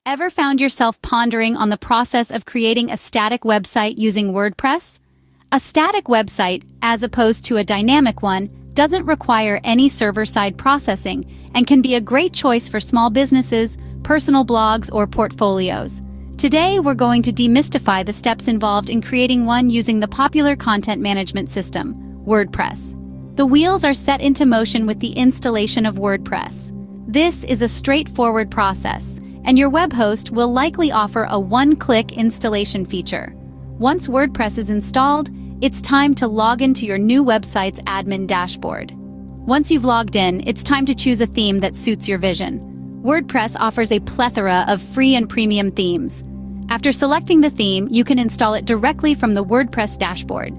Ever found yourself pondering on the process of creating a static website using WordPress? A static website, as opposed to a dynamic one, doesn't require any server-side processing and can be a great choice for small businesses, personal blogs, or portfolios. Today, we're going to demystify the steps involved in creating one using the popular content management system, WordPress. The wheels are set into motion with the installation of WordPress. This is a straightforward process, and your web host will likely offer a one-click installation feature. Once WordPress is installed, it's time to log into your new website's admin dashboard. Once you've logged in, it's time to choose a theme that suits your vision. WordPress offers a plethora of free and premium themes. After selecting the theme, you can install it directly from the WordPress dashboard.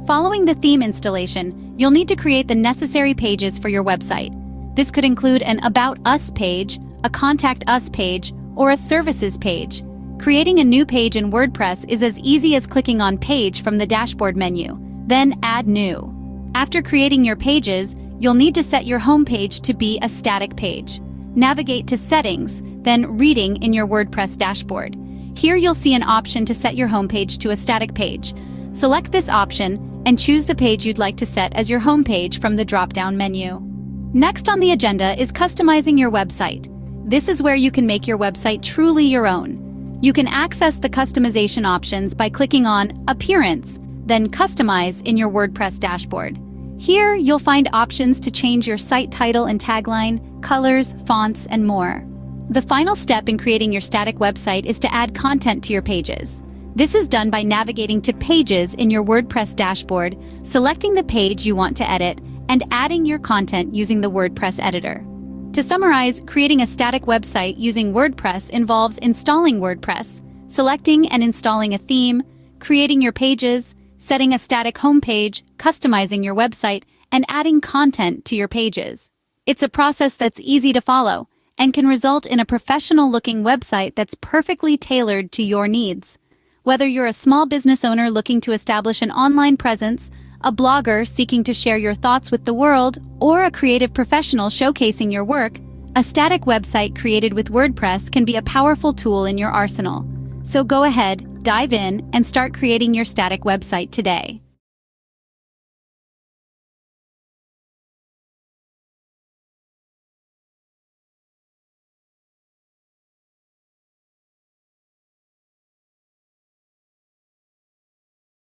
Following the theme installation, you'll need to create the necessary pages for your website. This could include an About Us page, a Contact Us page, or a Services page. Creating a new page in WordPress is as easy as clicking on Page from the dashboard menu, then Add New. After creating your pages, you'll need to set your home page to be a static page. Navigate to Settings, then Reading in your WordPress dashboard. Here you'll see an option to set your home page to a static page. Select this option and choose the page you'd like to set as your home page from the drop-down menu. Next on the agenda is customizing your website. This is where you can make your website truly your own. You can access the customization options by clicking on Appearance, then Customize in your WordPress dashboard. Here, you'll find options to change your site title and tagline, colors, fonts, and more. The final step in creating your static website is to add content to your pages. This is done by navigating to Pages in your WordPress dashboard, selecting the page you want to edit, and adding your content using the WordPress editor. To summarize, creating a static website using WordPress involves installing WordPress, selecting and installing a theme, creating your pages, setting a static homepage, customizing your website, and adding content to your pages. It's a process that's easy to follow and can result in a professional-looking website that's perfectly tailored to your needs. Whether you're a small business owner looking to establish an online presence, a blogger seeking to share your thoughts with the world, or a creative professional showcasing your work, a static website created with WordPress can be a powerful tool in your arsenal. So go ahead, dive in, and start creating your static website today.